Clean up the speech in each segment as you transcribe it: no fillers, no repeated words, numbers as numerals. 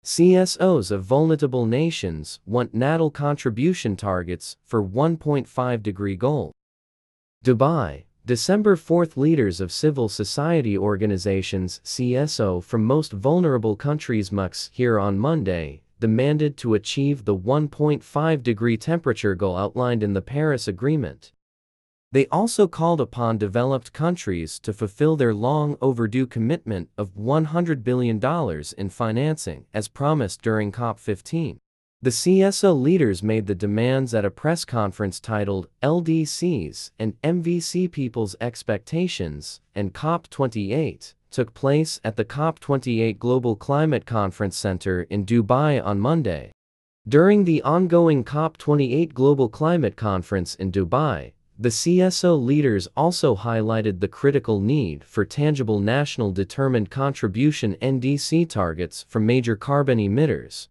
CSOs of vulnerable nations want Nat'l contribution targets for 1.5-degree goal. Dubai, December 4. Leaders of civil society organizations CSO from most vulnerable countries MVCs here on Monday demanded to achieve the 1.5-degree temperature goal outlined in the Paris Agreement. They also called upon developed countries to fulfill their long-overdue commitment of $100 billion in financing, as promised during COP15. The CSO leaders made the demands at a press conference titled LDCs and MVC People's Expectations, and COP28 took place at the COP28 Global Climate Conference Center in Dubai on Monday. During the ongoing COP28 Global Climate Conference in Dubai, the CSO leaders also highlighted the critical need for tangible national determined contribution (NDC) targets from major carbon emitters.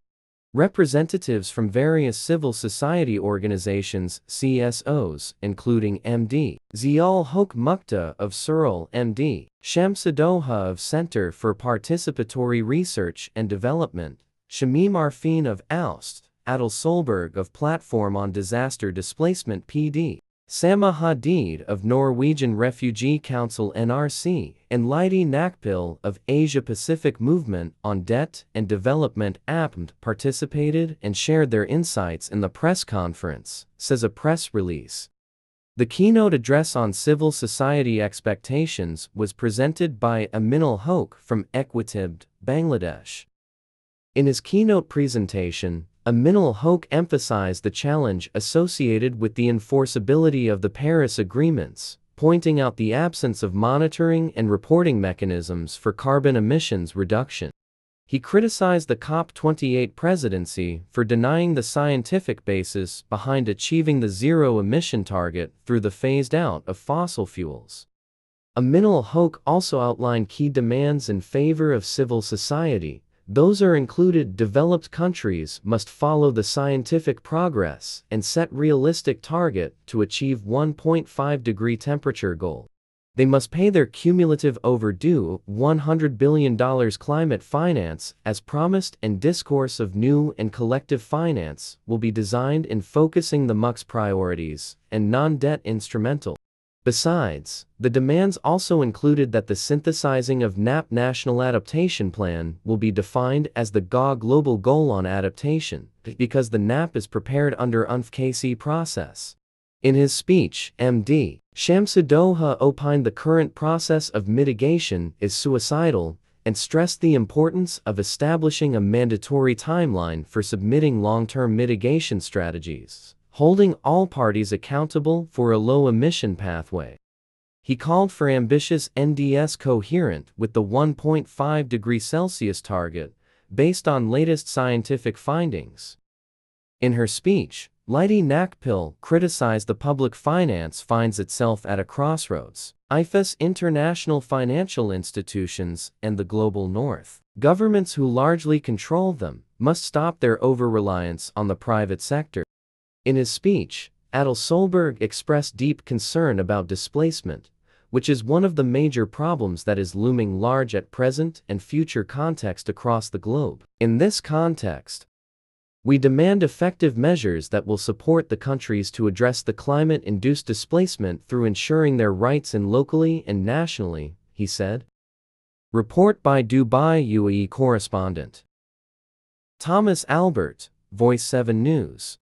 Representatives from various civil society organizations CSOs, including MD. Ziaul Hoque Mukhtar of CSOs, MD. Shamsuddauha of Center for Participatory Research and Development, Shamim Arfin of OUST, Adel Solberg of Platform on Disaster Displacement PD. Sama Hadid of Norwegian Refugee Council NRC, and Lydie Nakpil of Asia Pacific Movement on Debt and Development APMD participated and shared their insights in the press conference, says a press release. The keynote address on civil society expectations was presented by Nat'l Hoque from Equitable, Bangladesh. In his keynote presentation, Nat'l Hoque emphasized the challenge associated with the enforceability of the Paris Agreements, pointing out the absence of monitoring and reporting mechanisms for carbon emissions reduction. He criticized the COP28 presidency for denying the scientific basis behind achieving the zero-emission target through the phased-out of fossil fuels. Nat'l Hoque also outlined key demands in favor of civil society. Those are included: developed countries must follow the scientific progress and set realistic target to achieve 1.5-degree temperature goal. They must pay their cumulative overdue $100 billion climate finance as promised, and discourse of new and collective finance will be designed in focusing the MVCs priorities and non-debt instrumental. Besides, the demands also included that the synthesizing of NAP National Adaptation Plan will be defined as the global goal on adaptation, because the NAP is prepared under MVCs process. In his speech, MD. Shamsuddauha opined the current process of mitigation is suicidal and stressed the importance of establishing a mandatory timeline for submitting long-term mitigation strategies, holding all parties accountable for a low-emission pathway. He called for ambitious NDS coherent with the 1.5 degrees Celsius target, based on latest scientific findings. In her speech, Lydie Nakpil criticized the public finance finds itself at a crossroads. IFAS, international financial institutions, and the global north. Governments who largely control them must stop their over-reliance on the private sector. In his speech, Adel Solberg expressed deep concern about displacement, which is one of the major problems that is looming large at present and future context across the globe. In this context, we demand effective measures that will support the countries to address the climate-induced displacement through ensuring their rights in locally and nationally, he said. Report by Dubai UAE correspondent Thomas Albert, Voice 7 News.